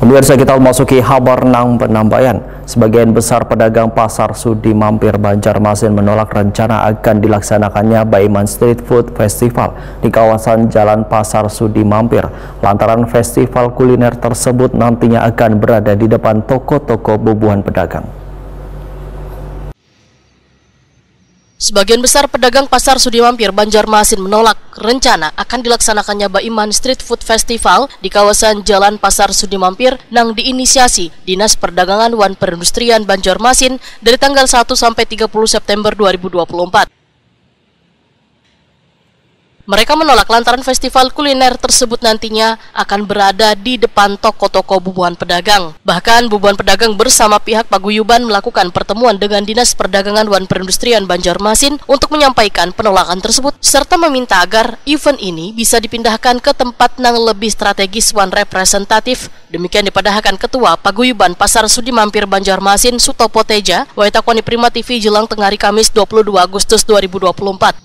Pemirsa, kita memasuki kabar nang penambahan. Sebagian besar pedagang pasar Sudi Mampir Banjarmasin menolak rencana akan dilaksanakannya Baiman Street Food Festival di kawasan Jalan Pasar Sudi Mampir. Lantaran festival kuliner tersebut nantinya akan berada di depan toko-toko bubuhan pedagang. Sebagian besar pedagang pasar Sudi Mampir Banjarmasin menolak rencana akan dilaksanakannya Baiman Street Food Festival di kawasan Jalan Pasar Sudi Mampir yang diinisiasi Dinas Perdagangan wan Perindustrian Banjarmasin dari tanggal 1 sampai 30 September 2024. Mereka menolak lantaran festival kuliner tersebut nantinya akan berada di depan toko-toko bubuhan pedagang. Bahkan bubuhan pedagang bersama pihak paguyuban melakukan pertemuan dengan Dinas Perdagangan wan Perindustrian Banjarmasin untuk menyampaikan penolakan tersebut serta meminta agar event ini bisa dipindahkan ke tempat yang lebih strategis wan representatif. Demikian dipadahkan Ketua Paguyuban Pasar Sudi Mampir Banjarmasin Sutopo Teja Waitakoni Prima TV jelang tengah hari Kamis 22 Agustus 2024.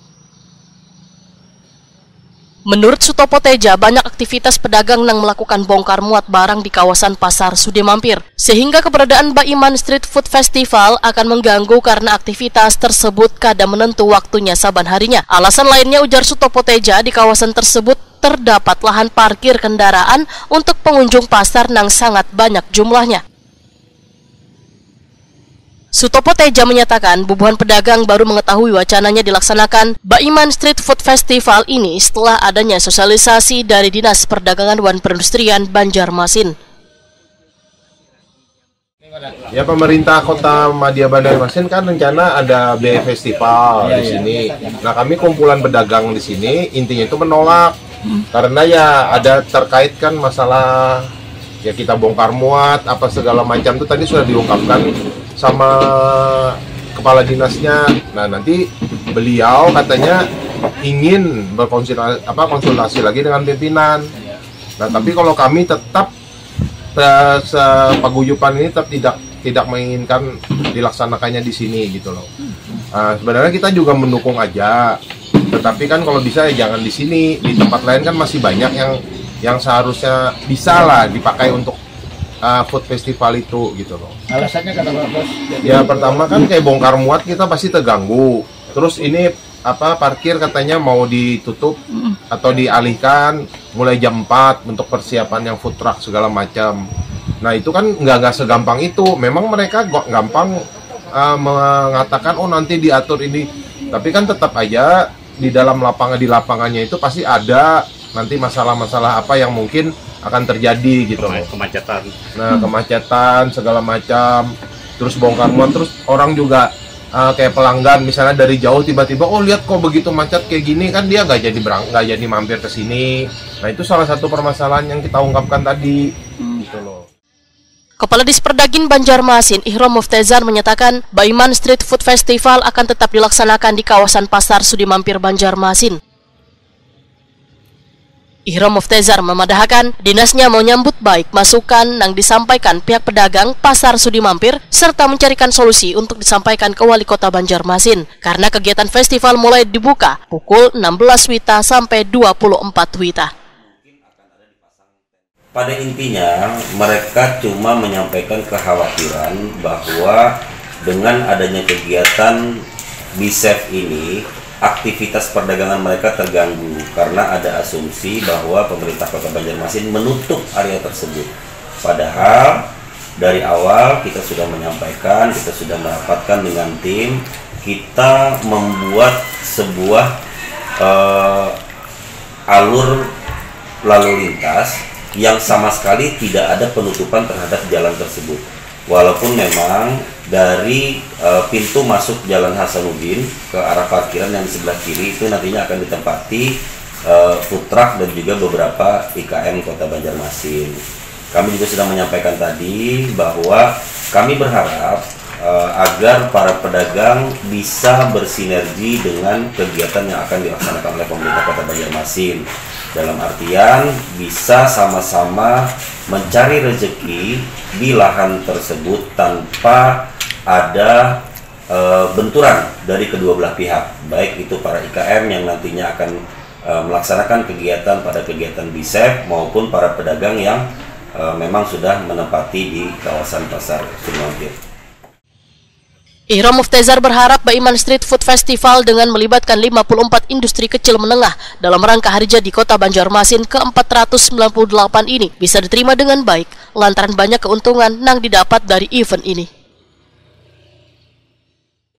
Menurut Sutopo Teja, banyak aktivitas pedagang yang melakukan bongkar muat barang di kawasan Pasar Sudi Mampir, sehingga keberadaan Baiman Street Food Festival akan mengganggu karena aktivitas tersebut kadang menentu waktunya saban harinya. Alasan lainnya, ujar Sutopo Teja, di kawasan tersebut terdapat lahan parkir kendaraan untuk pengunjung pasar yang sangat banyak jumlahnya. Sutopo Teja menyatakan bubuhan pedagang baru mengetahui wacananya dilaksanakan Baiman Street Food Festival ini setelah adanya sosialisasi dari Dinas Perdagangan wan Perindustrian Banjarmasin. Ya, pemerintah Kota Madya Banjarmasin kan rencana ada Festival di sini. Nah, kami kumpulan pedagang di sini intinya itu menolak karena ya ada terkait kan masalah ya kita bongkar muat apa segala macam itu tadi sudah diungkapkan sama kepala dinasnya. Nah, nanti beliau katanya ingin konsultasi lagi dengan pimpinan. Nah, tapi kalau kami tetap paguyuban ini tetap tidak menginginkan dilaksanakannya di sini gitu loh. Nah, sebenarnya kita juga mendukung aja. Tetapi kan kalau bisa ya jangan di sini, di tempat lain kan masih banyak yang seharusnya bisa lah dipakai untuk food festival itu gitu loh. Alasannya kenapa, Bos? Ya pertama kan kayak bongkar muat kita pasti terganggu. Terus ini parkir katanya mau ditutup atau dialihkan mulai jam 4 untuk persiapan yang food truck segala macam. Nah, itu kan nggak segampang itu. Memang mereka gampang mengatakan oh nanti diatur ini. Tapi kan tetap aja di lapangannya itu pasti ada nanti masalah-masalah apa yang mungkin akan terjadi gitu loh. Kemacetan. Nah, kemacetan segala macam, terus bongkar muat, terus orang juga kayak pelanggan misalnya dari jauh tiba-tiba oh lihat kok begitu macet kayak gini, kan dia nggak jadi mampir ke sini. Nah, itu salah satu permasalahan yang kita ungkapkan tadi gitu loh. Kepala Disperdagin Banjarmasin Ihrom Muftezar menyatakan Baiman Street Food Festival akan tetap dilaksanakan di kawasan Pasar Sudi Mampir Banjarmasin. Ihrom Muftezar memadahkan dinasnya mau nyambut baik masukan yang disampaikan pihak pedagang Pasar Sudi Mampir serta mencarikan solusi untuk disampaikan ke Wali Kota Banjarmasin karena kegiatan festival mulai dibuka pukul 16 WITA sampai 24 WITA. Pada intinya mereka cuma menyampaikan kekhawatiran bahwa dengan adanya kegiatan BeSafe ini aktivitas perdagangan mereka terganggu karena ada asumsi bahwa pemerintah Kota Banjarmasin menutup area tersebut. Padahal dari awal kita sudah menyampaikan, kita sudah merapatkan dengan tim, kita membuat sebuah alur lalu lintas yang sama sekali tidak ada penutupan terhadap jalan tersebut. Walaupun memang dari pintu masuk Jalan Hasanuddin ke arah parkiran yang di sebelah kiri itu nantinya akan ditempati food truck dan juga beberapa IKM Kota Banjarmasin. Kami juga sudah menyampaikan tadi bahwa kami berharap agar para pedagang bisa bersinergi dengan kegiatan yang akan dilaksanakan oleh pemerintah Kota Banjarmasin. Dalam artian bisa sama-sama mencari rezeki di lahan tersebut tanpa ada benturan dari kedua belah pihak, baik itu para IKM yang nantinya akan melaksanakan kegiatan pada kegiatan BeSafe maupun para pedagang yang memang sudah menempati di kawasan Pasar Sudi Mampir. Ihram Muftezar berharap Baiman Street Food Festival dengan melibatkan 54 industri kecil menengah dalam rangka Hari Jadi Kota Banjarmasin ke-498 ini bisa diterima dengan baik lantaran banyak keuntungan yang didapat dari event ini.